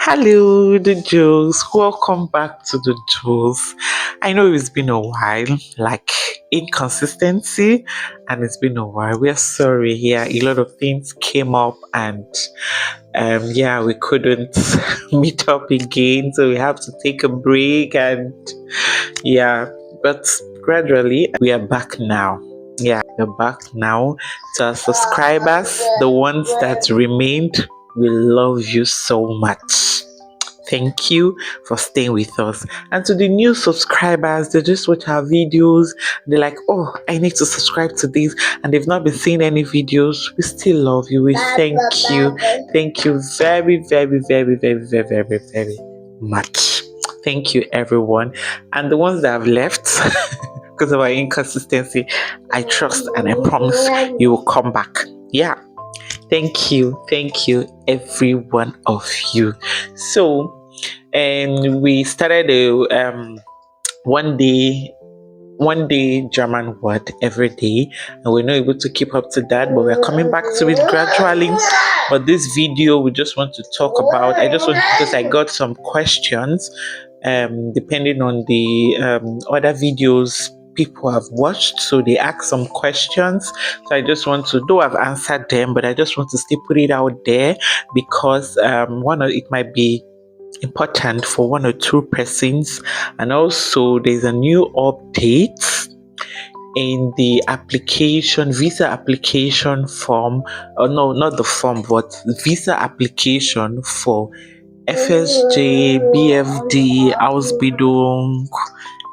Hello, the Jules. Welcome back to the Jules. I know it's been a while, like inconsistency, and it's been a while. We're sorry. Yeah, a lot of things came up, and yeah, we couldn't meet up again, so we have to take a break. And yeah, but gradually we are back now. Yeah, we're back now. To our subscribers, the ones that remained, we love you so much. Thank you for staying with us. And to the new subscribers, they just watch our videos. They're like, oh, I need to subscribe to this. And they've not been seeing any videos. We still love you. We thank you. Thank you very, very, very, very, very, very, very much. Thank you, everyone. And the ones that have left because of our inconsistency, I trust and I promise you will come back. Yeah. Thank you, every one of you. So, and we started a one day German word every day, and we're not able to keep up to that, but we're coming back to it gradually. But this video, we just want to talk about. Because I got some questions, depending on the other videos people have watched, so they ask some questions. So I just want to, though I've answered them, but I just want to still put it out there because it might be important for one or two persons, and also there's a new update in the visa application form. No, not the form, but visa application for FSJ, BFD, Ausbildung,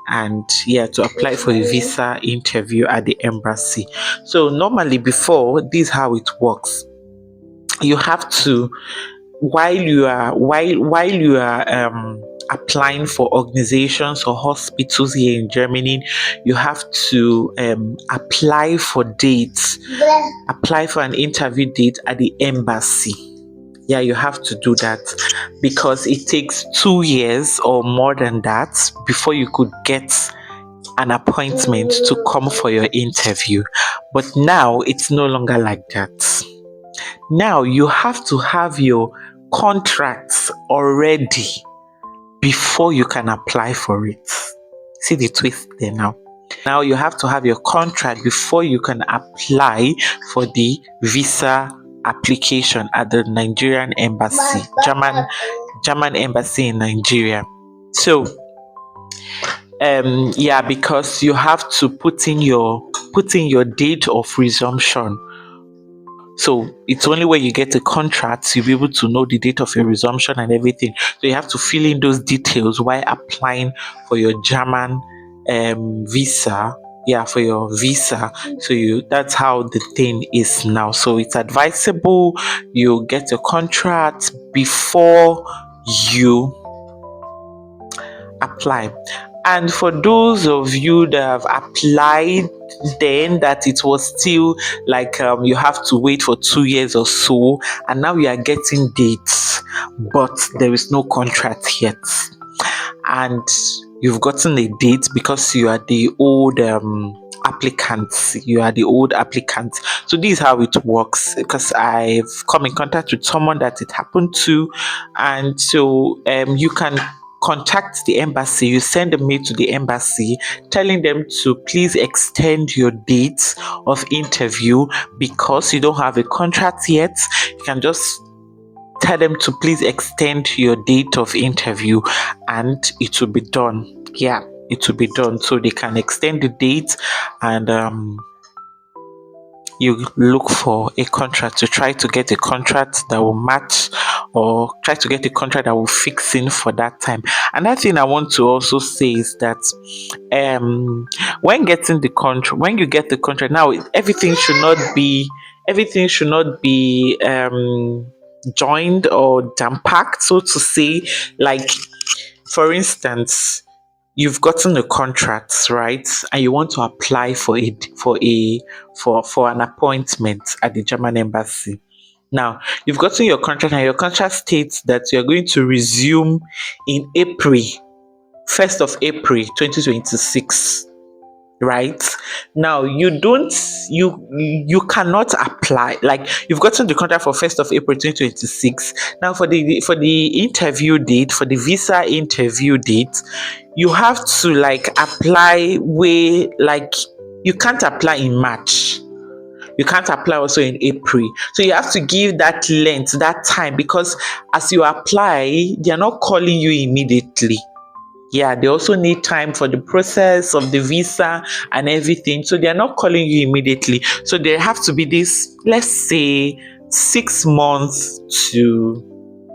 and yeah, to apply for a visa interview at the embassy. So normally before, this is how it works. You have to, while you are applying for organizations or hospitals here in Germany, you have to apply for an interview date at the embassy. Yeah, you have to do that because it takes 2 years or more than that before you could get an appointment to come for your interview. But now it's no longer like that. Now you have to have your contracts already before you can apply for it. See the twist there now. Now you have to have your contract before you can apply for the visa application at the Nigerian embassy, German embassy in Nigeria. So yeah, because you have to put in your date of resumption. So it's only when you get a contract you'll be able to know the date of your resumption and everything. So you have to fill in those details while applying for your German visa. Yeah, for your visa. So that's how the thing is now. So it's advisable you get a contract before you apply. And for those of you that have applied then that it was still like you have to wait for 2 years or so, and now you are getting dates but there is no contract yet, and you've gotten a date because you are the old applicant. So this is how it works, because I've come in contact with someone that it happened to. And so you can contact the embassy. You send a mail to the embassy telling them to please extend your date of interview because you don't have a contract yet. You can just tell them to please extend your date of interview and it will be done. Yeah, it will be done. So they can extend the date, and you look for a contract to try to get a contract that will match, or try to get a contract that will fix in for that time. Another thing I want to also say is that when you get the contract, now everything should not be joined or jam packed, so to say. Like, for instance, you've gotten a contract, right, and you want to apply for an appointment at the German embassy. Now, you've gotten your contract, and your contract states that you're going to resume in 1st of April 2026, right? Now you cannot apply, like you've gotten the contract for 1st of April 2026. Now for the interview date, for the visa interview date, you have to like apply way, like you can't apply in March, you can't apply also in April. So you have to give that length, that time, because as you apply, they are not calling you immediately. Yeah, they also need time for the process of the visa and everything. So they are not calling you immediately. So there have to be this, let's say, 6 months to,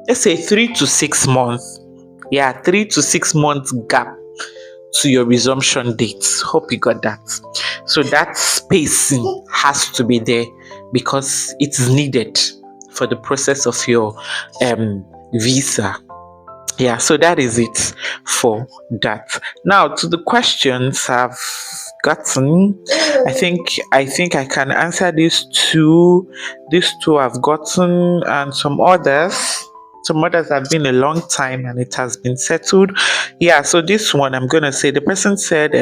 let's say, 3 to 6 months. Yeah, 3 to 6 months gap to your resumption date. Hope you got that. So that spacing has to be there because it is needed for the process of your visa. Yeah, so that is it for that. Now to the questions I've gotten. I think I can answer these two. These two I've gotten, and some others. Some others have been a long time and it has been settled. Yeah, so this one I'm gonna say, the person said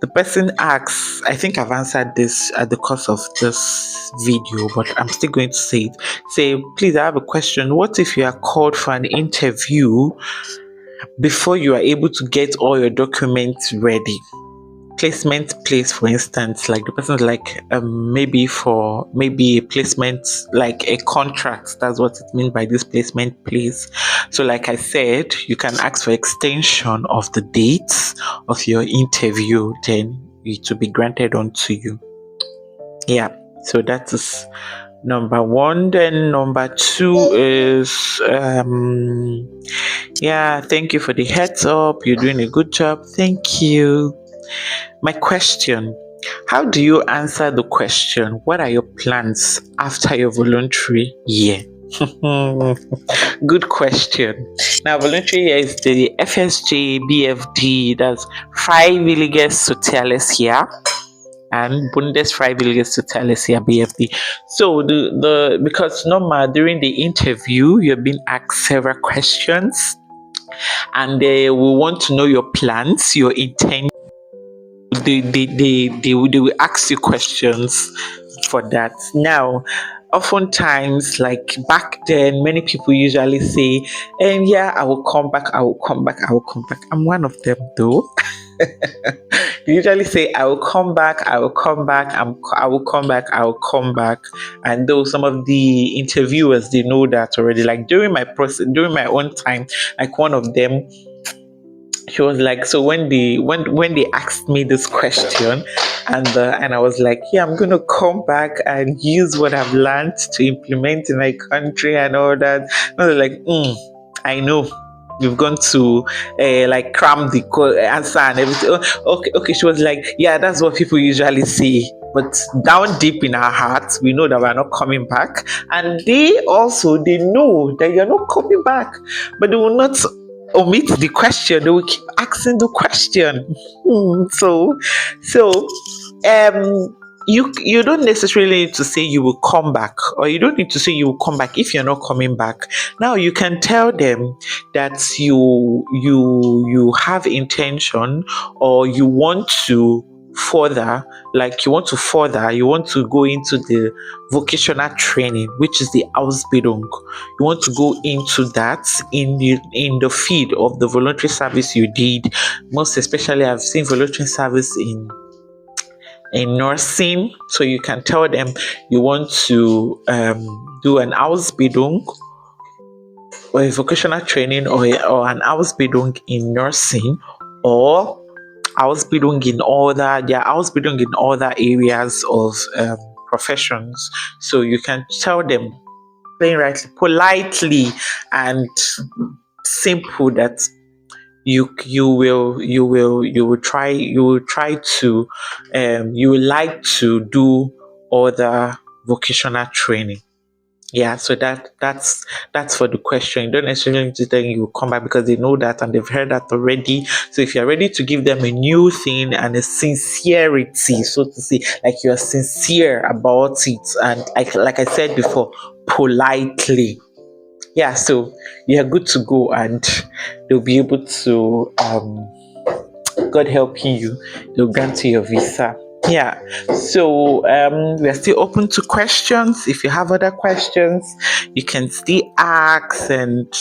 the person asks, I think I've answered this at the course of this video, but I'm still going to say it. Say, please, I have a question. What if you are called for an interview before you are able to get all your documents ready? Placement place, for instance, like the person's like maybe a placement, like a contract. That's what it means by this placement place. So like I said, you can ask for extension of the dates of your interview, then it will be granted unto you. Yeah, so that is number one. Then number two is yeah, thank you for the heads up, you're doing a good job, thank you. My question: how do you answer the question, what are your plans after your voluntary year? Good question. Now, voluntary year is the FSJ BFD, that's Freiwilliges Soziales Jahr, and Bundesfreiwilliges Soziales Jahr BFD. So the because normal during the interview you're being asked several questions, and they will want to know your plans, your intent. They will ask you questions for that. Now, oftentimes, like back then, many people usually say, and yeah, I will come back, I will come back, I will come back. I'm one of them though. They usually say, I will come back, I will come back, I will come back, I will come back. And though some of the interviewers, they know that already. Like during my process, during my own time, like one of them, she was like, so when they asked me this question, and I was like, yeah, I'm gonna come back and use what I've learned to implement in my country and all that. And I was like, I know you've gone to like cram the answer and everything. Oh, okay. She was like, yeah, that's what people usually say. But down deep in our hearts, we know that we're not coming back, and they know that you're not coming back, but they will not omit the question. They will keep asking the question. So you don't necessarily need to say you will come back, or you don't need to say you will come back if you're not coming back. Now you can tell them that you have intention, or you want to further, you want to go into the vocational training, which is the Ausbildung. You want to go into that in the field of the voluntary service you did. Most especially, I've seen voluntary service in nursing. So you can tell them you want to do an Ausbildung, or a vocational training, or an Ausbildung in nursing, or Ausbildung in Ausbildung in other areas of professions. So you can tell them plain rightly, politely, and simple that you will try to you would like to do other vocational training. Yeah, so that's for the question. You don't necessarily need to tell them you will come back, because they know that and they've heard that already. So if you're ready to give them a new thing and a sincerity, so to say, like you're sincere about it, and like I said before, politely. Yeah, so you're good to go, and they'll be able to God helping you, they'll grant you your visa. Yeah, so we're still open to questions. If you have other questions, you can still ask, and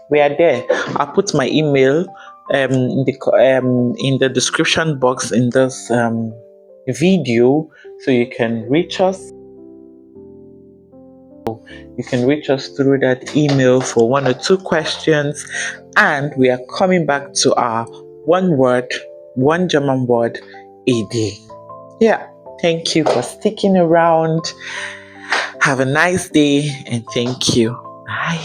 we are there. I'll put my email in the description box in this video, so you can reach us. You can reach us through that email for one or two questions, and we are coming back to our one word, one German word a day. Yeah, thank you for sticking around. Have a nice day, and thank you. Bye.